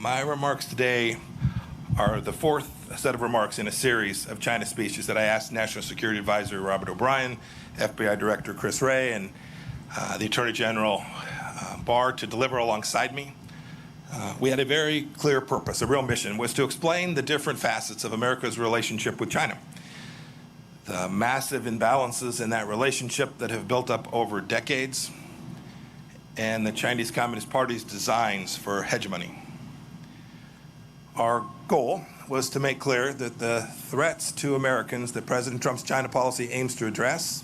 My remarks today are the fourth set of remarks in a series of China speeches that I asked National Security Advisor Robert O'Brien, FBI Director Chris Wray, and the Attorney General Barr to deliver alongside me. We had a very clear purpose, a real mission, was to explain the different facets of America's relationship with China. The massive imbalances in that relationship that have built up over decades, and the Chinese Communist Party's designs for hegemony. Our goal was to make clear that the threats to Americans that President Trump's China policy aims to address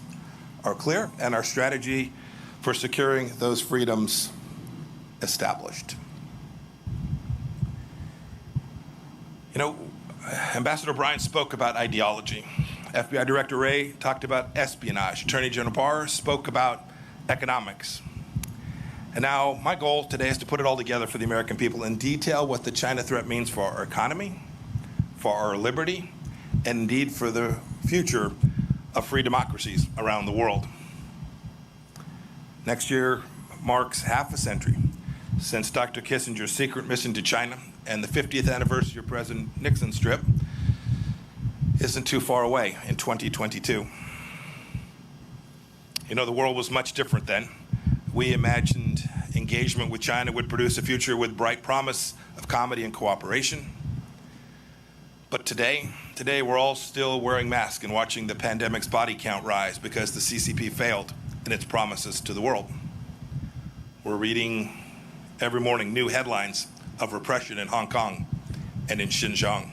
are clear, and our strategy for securing those freedoms established. You know, Ambassador O'Brien spoke about ideology. FBI Director Wray talked about espionage. Attorney General Barr spoke about economics. And now my goal today is to put it all together for the American people and detail what the China threat means for our economy, for our liberty, and indeed for the future of free democracies around the world. Next year marks half a century since Dr. Kissinger's secret mission to China, and the 50th anniversary of President Nixon's trip isn't too far away in 2022. You know, the world was much different then. We imagined engagement with China would produce a future with bright promise of comedy and cooperation. But today we're all still wearing masks and watching the pandemic's body count rise because the CCP failed in its promises to the world. We're reading every morning new headlines of repression in Hong Kong and in Xinjiang.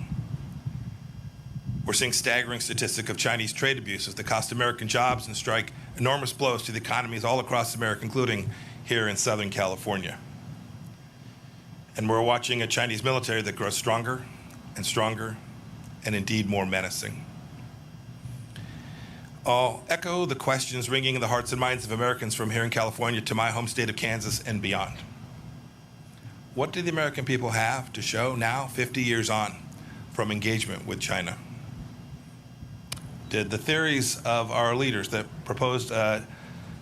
We're seeing staggering statistics of Chinese trade abuses that cost American jobs and strike enormous blows to the economies all across America, including here in Southern California. And we're watching a Chinese military that grows stronger and stronger and indeed more menacing. I'll echo the questions ringing in the hearts and minds of Americans from here in California to my home state of Kansas and beyond. What do the American people have to show now, 50 years on, from engagement with China? Did the theories of our leaders that proposed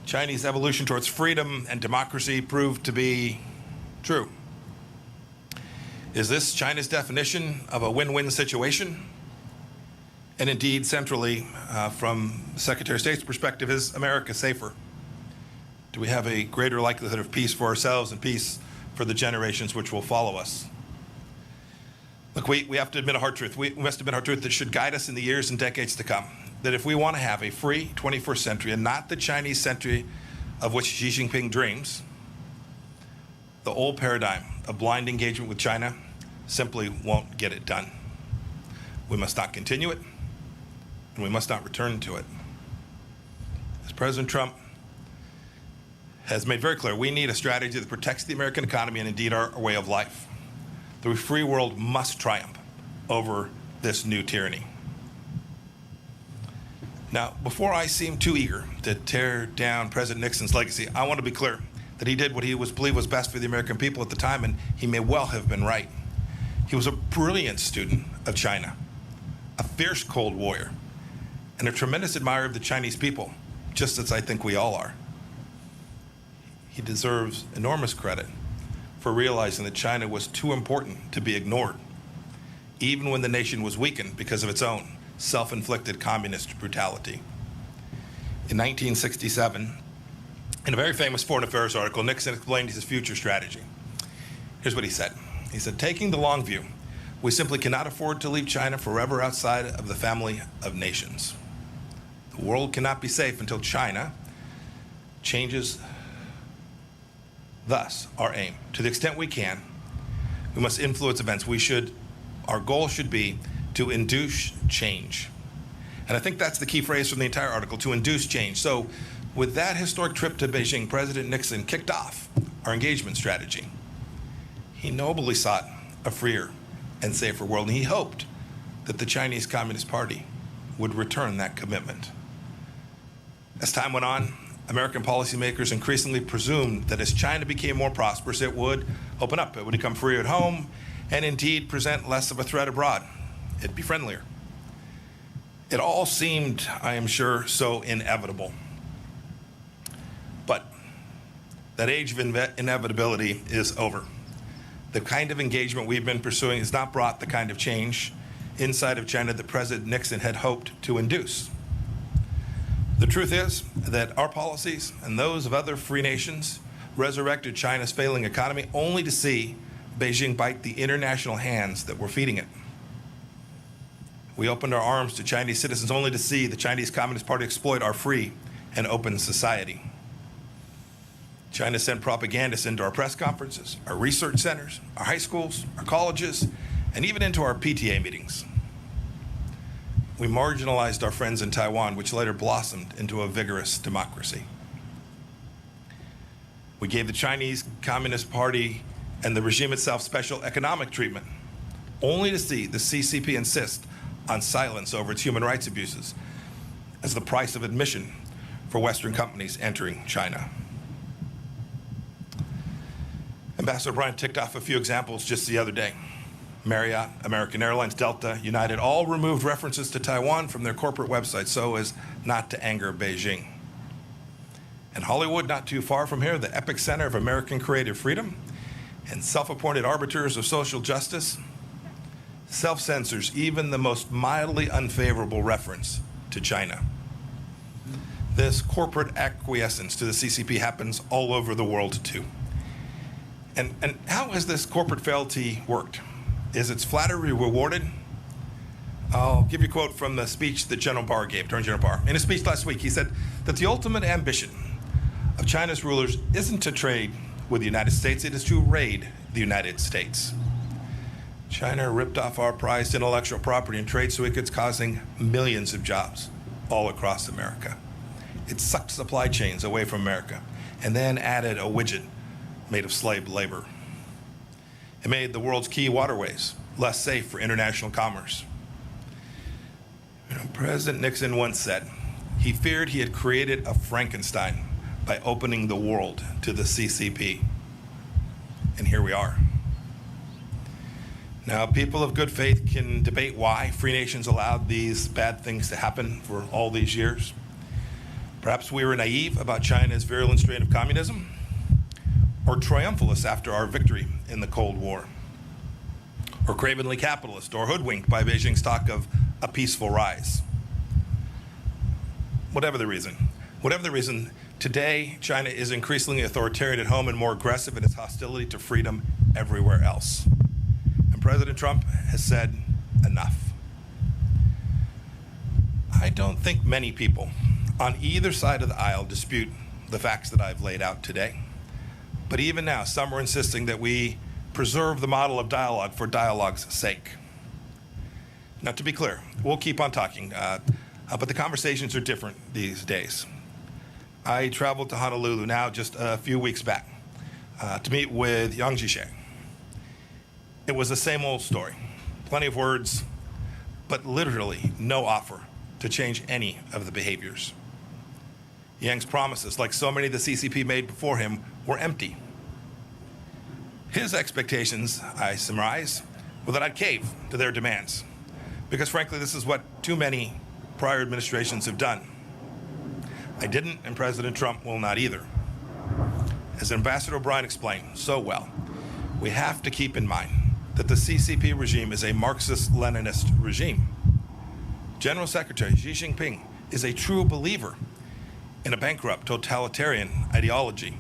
Chinese evolution towards freedom and democracy prove to be true? Is this China's definition of a win-win situation? And indeed, centrally, from Secretary of State's perspective, is America safer? Do we have a greater likelihood of peace for ourselves and peace for the generations which will follow us? Look, we have to admit a hard truth. We must admit a hard truth that should guide us in the years and decades to come. That if we want to have a free 21st century and not the Chinese century of which Xi Jinping dreams, the old paradigm of blind engagement with China simply won't get it done. We must not continue it, and we must not return to it. As President Trump has made very clear, we need a strategy that protects the American economy and indeed our way of life. The free world must triumph over this new tyranny. Now, before I seem too eager to tear down President Nixon's legacy, I want to be clear that he did what he believed was best for the American people at the time, and he may well have been right. He was a brilliant student of China, a fierce Cold Warrior, and a tremendous admirer of the Chinese people, just as I think we all are. He deserves enormous credit for realizing that China was too important to be ignored, even when the nation was weakened because of its own self-inflicted communist brutality. In 1967, in a very famous Foreign Affairs article, Nixon explained his future strategy. Here's what he said. He said, taking the long view, we simply cannot afford to leave China forever outside of the family of nations. The world cannot be safe until China changes. Thus, our aim, to the extent we can, we must influence events. Our goal should be to induce change. And I think that's the key phrase from the entire article, to induce change. So with that historic trip to Beijing, President Nixon kicked off our engagement strategy. He nobly sought a freer and safer world, and he hoped that the Chinese Communist Party would return that commitment. As time went on, American policymakers increasingly presumed that as China became more prosperous, it would open up. It would become freer at home and indeed present less of a threat abroad. It'd be friendlier. It all seemed, I am sure, so inevitable. But that age of inevitability is over. The kind of engagement we've been pursuing has not brought the kind of change inside of China that President Nixon had hoped to induce. The truth is that our policies and those of other free nations resurrected China's failing economy only to see Beijing bite the international hands that were feeding it. We opened our arms to Chinese citizens only to see the Chinese Communist Party exploit our free and open society. China sent propagandists into our press conferences, our research centers, our high schools, our colleges, and even into our PTA meetings. We marginalized our friends in Taiwan, which later blossomed into a vigorous democracy. We gave the Chinese Communist Party and the regime itself special economic treatment, only to see the CCP insist on silence over its human rights abuses as the price of admission for Western companies entering China. Ambassador Bryan ticked off a few examples just the other day. Marriott, American Airlines, Delta, United all removed references to Taiwan from their corporate websites so as not to anger Beijing. And Hollywood, not too far from here, the epicenter of American creative freedom and self-appointed arbiters of social justice, self-censors even the most mildly unfavorable reference to China. This corporate acquiescence to the CCP happens all over the world too. And how has this corporate fealty worked? Is its flattery rewarded? I'll give you a quote from the speech that General Barr gave, Attorney General Barr. In a speech last week, he said that the ultimate ambition of China's rulers isn't to trade with the United States, it is to raid the United States. China ripped off our prized intellectual property and trade secrets, causing millions of jobs all across America. It sucked supply chains away from America and then added a widget made of slave labor. It made the world's key waterways less safe for international commerce. President Nixon once said he feared he had created a Frankenstein by opening the world to the CCP. And here we are. Now, people of good faith can debate why free nations allowed these bad things to happen for all these years. Perhaps we were naive about China's virulent strain of communism, or triumphalists after our victory in the Cold War, or cravenly capitalist, or hoodwinked by Beijing's talk of a peaceful rise. Whatever the reason, today China is increasingly authoritarian at home and more aggressive in its hostility to freedom everywhere else. And President Trump has said enough. I don't think many people on either side of the aisle dispute the facts that I've laid out today. But even now, some are insisting that we preserve the model of dialogue for dialogue's sake. Now, to be clear, we'll keep on talking, but the conversations are different these days. I traveled to Honolulu now just a few weeks back to meet with Yang Jisheng. It was the same old story, plenty of words, but literally no offer to change any of the behaviors. Yang's promises, like so many the CCP made before him, were empty. His expectations, I surmise, were that I'd cave to their demands, because frankly, this is what too many prior administrations have done. I didn't, and President Trump will not either. As Ambassador Bryan explained so well, we have to keep in mind that the CCP regime is a Marxist-Leninist regime. General Secretary Xi Jinping is a true believer in a bankrupt totalitarian ideology.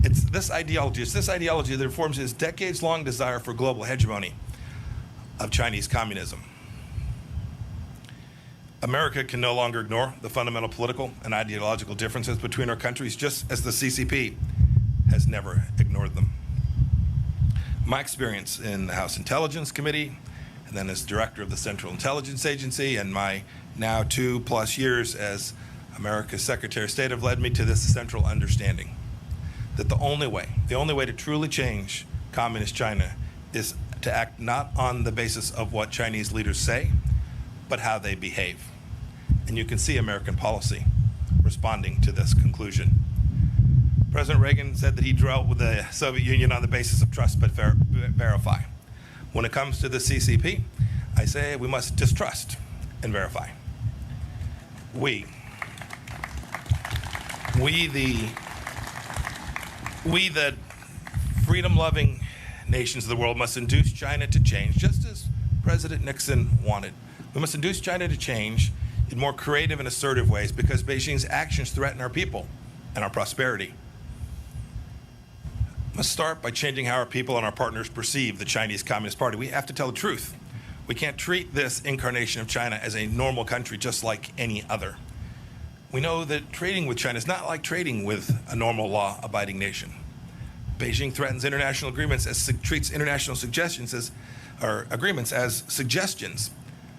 It's this ideology that informs his decades-long desire for global hegemony of Chinese communism. America can no longer ignore the fundamental political and ideological differences between our countries, just as the CCP has never ignored them. My experience in the House Intelligence Committee, and then as director of the Central Intelligence Agency, and my now 2+ years as America's Secretary of State have led me to this central understanding that the only way to truly change communist China is to act not on the basis of what Chinese leaders say, but how they behave. And you can see American policy responding to this conclusion. President Reagan said that he dealt with the Soviet Union on the basis of trust but verify. When it comes to the CCP, I say we must distrust and verify. We the freedom-loving nations of the world must induce China to change, just as President Nixon wanted. We must induce China to change in more creative and assertive ways because Beijing's actions threaten our people and our prosperity. We must start by changing how our people and our partners perceive the Chinese Communist Party. We have to tell the truth. We can't treat this incarnation of China as a normal country just like any other. We know that trading with China is not like trading with a normal law-abiding nation. Beijing threatens international agreements treats international agreements as suggestions,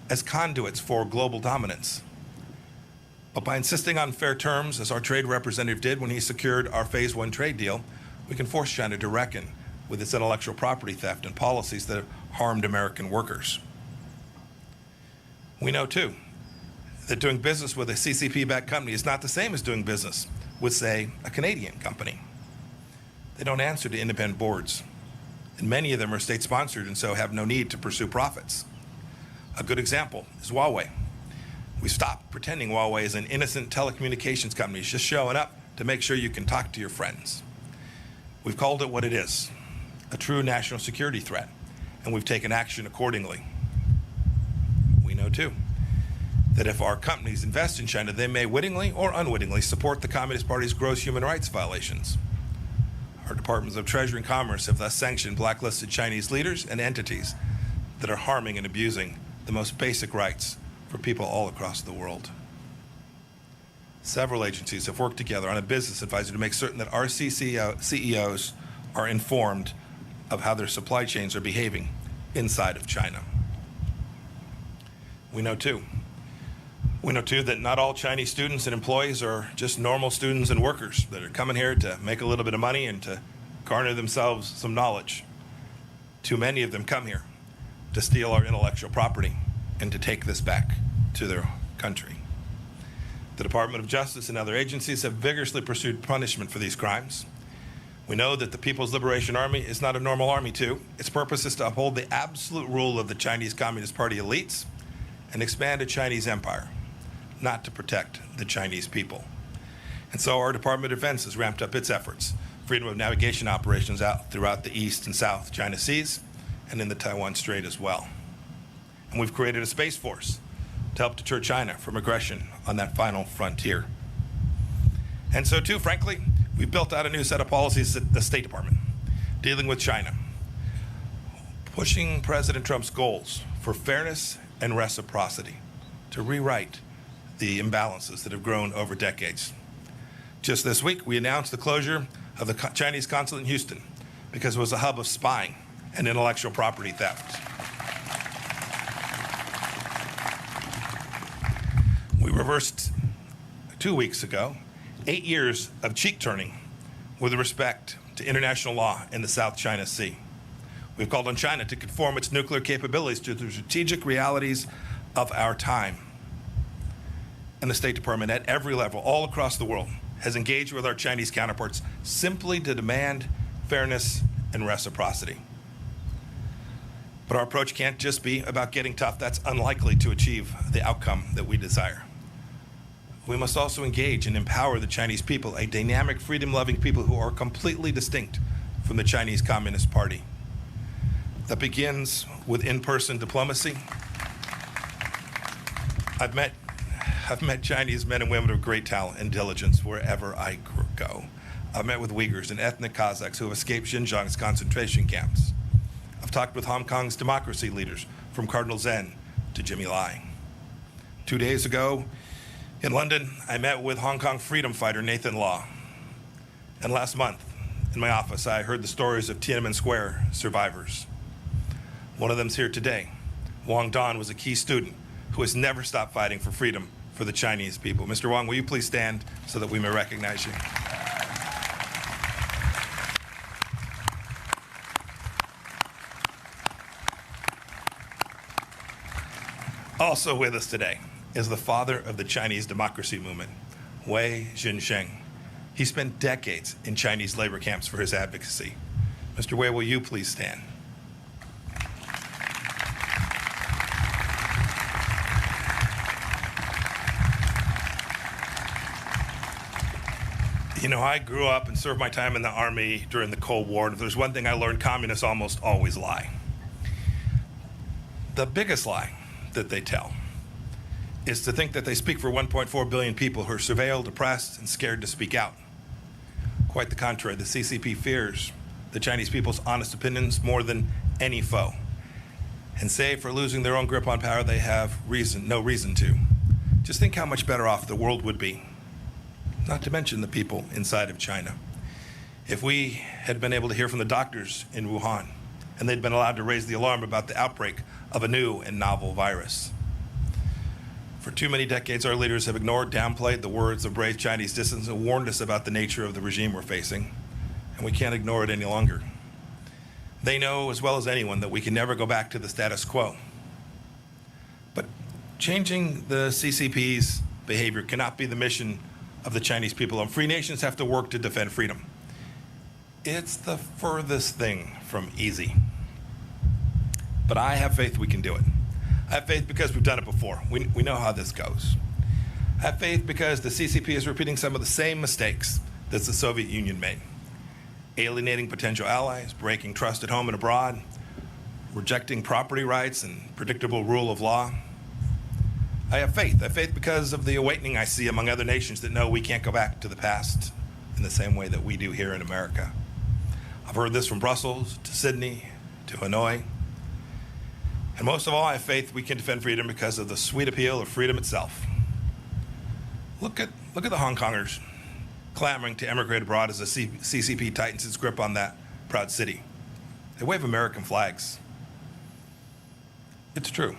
as conduits for global dominance. But by insisting on fair terms, as our trade representative did when he secured our Phase 1 trade deal, we can force China to reckon with its intellectual property theft and policies that have harmed American workers. We know, too, that doing business with a CCP-backed company is not the same as doing business with, say, a Canadian company. They don't answer to independent boards, and many of them are state-sponsored and so have no need to pursue profits. A good example is Huawei. We stopped pretending Huawei is an innocent telecommunications company just showing up to make sure you can talk to your friends. We've called it what it is, a true national security threat, and we've taken action accordingly. We know, too, that if our companies invest in China, they may wittingly or unwittingly support the Communist Party's gross human rights violations. Our Departments of Treasury and Commerce have thus sanctioned blacklisted Chinese leaders and entities that are harming and abusing the most basic rights for people all across the world. Several agencies have worked together on a business advisory to make certain that our CEOs are informed of how their supply chains are behaving inside of China. We know, too, that not all Chinese students and employees are just normal students and workers that are coming here to make a little bit of money and to garner themselves some knowledge. Too many of them come here to steal our intellectual property and to take this back to their country. The Department of Justice and other agencies have vigorously pursued punishment for these crimes. We know that the People's Liberation Army is not a normal army, too. Its purpose is to uphold the absolute rule of the Chinese Communist Party elites and expand a Chinese empire, not to protect the Chinese people. And so our Department of Defense has ramped up its efforts, freedom of navigation operations out throughout the East and South China Seas and in the Taiwan Strait as well. And we've created a space force to help deter China from aggression on that final frontier. And so, too, frankly, we've built out a new set of policies at the State Department dealing with China, pushing President Trump's goals for fairness and reciprocity to rewrite the imbalances that have grown over decades. Just this week, we announced the closure of the Chinese consulate in Houston because it was a hub of spying and intellectual property theft. We reversed 2 weeks ago 8 years of cheek turning with respect to international law in the South China Sea. We've called on China to conform its nuclear capabilities to the strategic realities of our time. And the State Department at every level, all across the world, has engaged with our Chinese counterparts simply to demand fairness and reciprocity. But our approach can't just be about getting tough. That's unlikely to achieve the outcome that we desire. We must also engage and empower the Chinese people, a dynamic, freedom-loving people who are completely distinct from the Chinese Communist Party. That begins with in-person diplomacy. I've met Chinese men and women of great talent and diligence wherever I go. I've met with Uyghurs and ethnic Kazakhs who have escaped Xinjiang's concentration camps. I've talked with Hong Kong's democracy leaders, from Cardinal Zen to Jimmy Lai. 2 days ago in London, I met with Hong Kong freedom fighter Nathan Law. And last month, in my office, I heard the stories of Tiananmen Square survivors. One of them's here today. Wang Dan was a key student who has never stopped fighting for freedom for the Chinese people. Mr. Wang, will you please stand so that we may recognize you? Also with us today is the father of the Chinese democracy movement, Wei Jinsheng. He spent decades in Chinese labor camps for his advocacy. Mr. Wei, will you please stand? The You know, I grew up and served my time in the Army during the Cold War, and if there's one thing I learned, communists almost always lie. The biggest lie that they tell is to think that they speak for 1.4 billion people who are surveilled, oppressed, and scared to speak out. Quite the contrary, the CCP fears the Chinese people's honest opinions more than any foe. And save for losing their own grip on power, they have no reason to. Just think how much better off the world would be, not to mention the people inside of China, if we had been able to hear from the doctors in Wuhan and they'd been allowed to raise the alarm about the outbreak of a new and novel virus. For too many decades, our leaders have ignored, downplayed the words of brave Chinese dissidents and warned us about the nature of the regime we're facing, and we can't ignore it any longer. They know as well as anyone that we can never go back to the status quo. But changing the CCP's behavior cannot be the mission of the Chinese people, and free nations have to work to defend freedom. It's the furthest thing from easy. But I have faith we can do it. I have faith because we've done it before. We know how this goes. I have faith because the CCP is repeating some of the same mistakes that the Soviet Union made. Alienating potential allies, breaking trust at home and abroad, rejecting property rights and predictable rule of law. I have faith. I have faith because of the awakening I see among other nations that know we can't go back to the past in the same way that we do here in America. I've heard this from Brussels to Sydney to Hanoi. And most of all, I have faith we can defend freedom because of the sweet appeal of freedom itself. Look at the Hong Kongers clamoring to emigrate abroad as the CCP tightens its grip on that proud city. They wave American flags. It's true.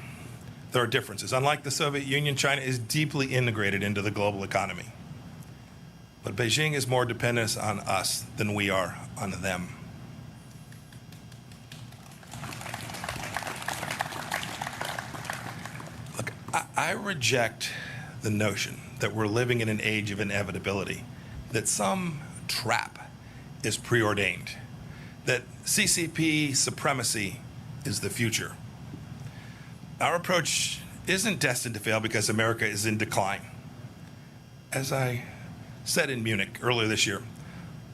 There are differences. Unlike the Soviet Union, China is deeply integrated into the global economy. But Beijing is more dependent on us than we are on them. Look, I reject the notion that we're living in an age of inevitability, that some trap is preordained, that CCP supremacy is the future. Our approach isn't destined to fail because America is in decline. As I said in Munich earlier this year,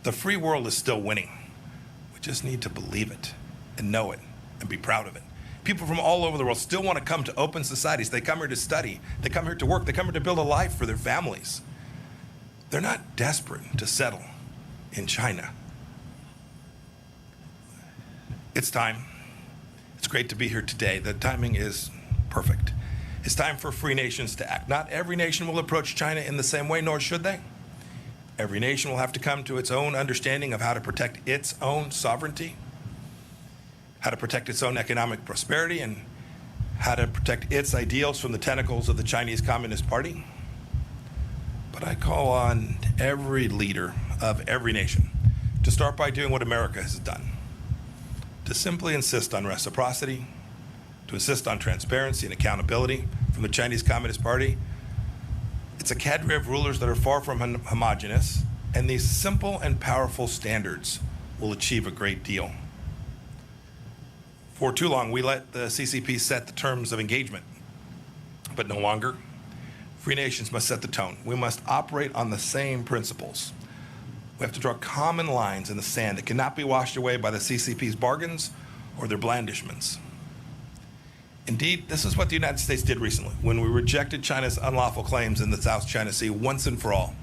the free world is still winning. We just need to believe it and know it and be proud of it. People from all over the world still want to come to open societies. They come here to study. They come here to work. They come here to build a life for their families. They're not desperate to settle in China. It's time. It's great to be here today. The timing is perfect. It's time for free nations to act. Not every nation will approach China in the same way, nor should they. Every nation will have to come to its own understanding of how to protect its own sovereignty, how to protect its own economic prosperity, and how to protect its ideals from the tentacles of the Chinese Communist Party. But I call on every leader of every nation to start by doing what America has done, to simply insist on reciprocity, to insist on transparency and accountability from the Chinese Communist Party. It's a cadre of rulers that are far from homogenous, and these simple and powerful standards will achieve a great deal. For too long, we let the CCP set the terms of engagement, but no longer. Free nations must set the tone. We must operate on the same principles. We have to draw common lines in the sand that cannot be washed away by the CCP's bargains or their blandishments. Indeed, this is what the United States did recently when we rejected China's unlawful claims in the South China Sea once and for all,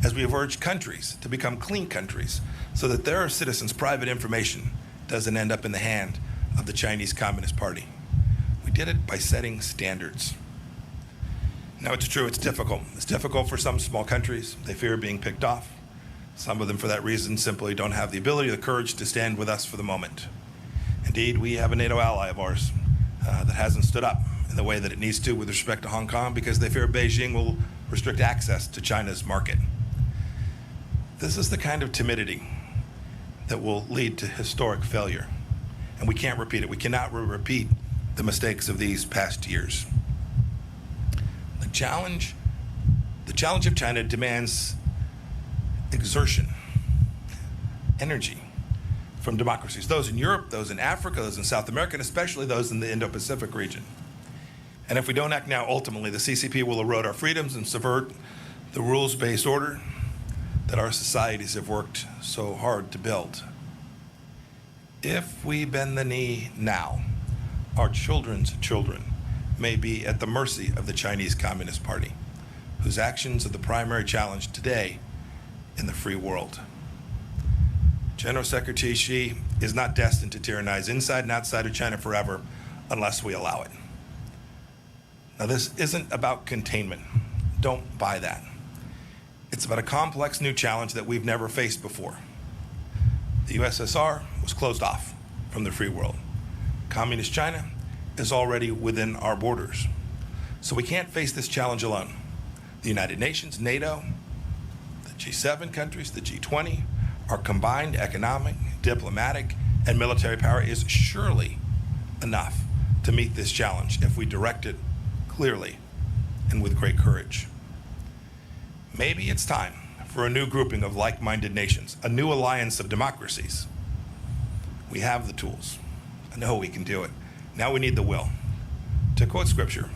as we have urged countries to become clean countries so that their citizens' private information doesn't end up in the hand of the Chinese Communist Party. We did it by setting standards. Now, it's true, it's difficult. It's difficult for some small countries. They fear being picked off. Some of them, for that reason, simply don't have the ability or the courage to stand with us for the moment. Indeed, we have a NATO ally of ours that hasn't stood up in the way that it needs to with respect to Hong Kong because they fear Beijing will restrict access to China's market. This is the kind of timidity that will lead to historic failure, and we can't repeat it. We cannot repeat the mistakes of these past years. The challenge of China demands exertion, energy from democracies, those in Europe, those in Africa, those in South America, and especially those in the Indo-Pacific region. And if we don't act now, ultimately, the CCP will erode our freedoms and subvert the rules-based order that our societies have worked so hard to build. If we bend the knee now, our children's children may be at the mercy of the Chinese Communist Party, whose actions are the primary challenge today in the free world. General Secretary Xi is not destined to tyrannize inside and outside of China forever unless we allow it. Now, this isn't about containment. Don't buy that. It's about a complex new challenge that we've never faced before. The USSR was closed off from the free world. Communist China is already within our borders. So we can't face this challenge alone. The United Nations, NATO, the G7 countries, the G20, our combined economic, diplomatic, and military power is surely enough to meet this challenge if we direct it clearly and with great courage. Maybe it's time for a new grouping of like-minded nations, a new alliance of democracies. We have the tools. I know we can do it. Now we need the will. To quote scripture,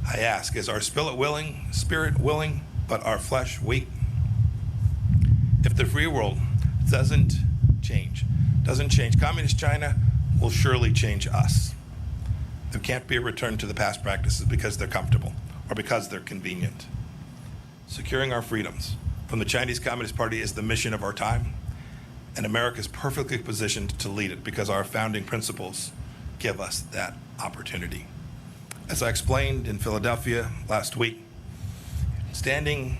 I ask, is our spirit willing, but our flesh weak? If the free world doesn't change, Communist China will surely change us. There can't be a return to the past practices because they're comfortable or because they're convenient. Securing our freedoms from the Chinese Communist Party is the mission of our time, and America is perfectly positioned to lead it because our founding principles give us that opportunity. As I explained in Philadelphia last week, staring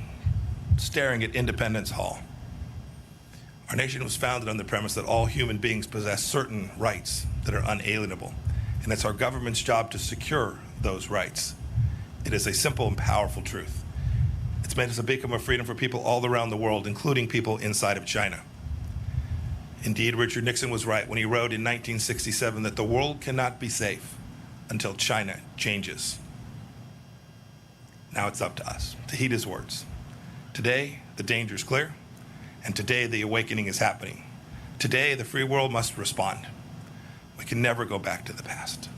at Independence Hall, our nation was founded on the premise that all human beings possess certain rights that are unalienable, and it's our government's job to secure those rights. It is a simple and powerful truth. It's made us a beacon of freedom for people all around the world, including people inside of China. Indeed, Richard Nixon was right when he wrote in 1967 that the world cannot be safe until China changes. Now it's up to us to heed his words. Today, the danger is clear, and today the awakening is happening. Today, the free world must respond. We can never go back to the past.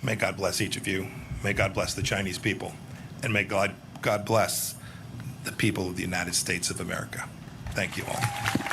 May God bless each of you. May God bless the Chinese people. And may God bless the people of the United States of America. Thank you all.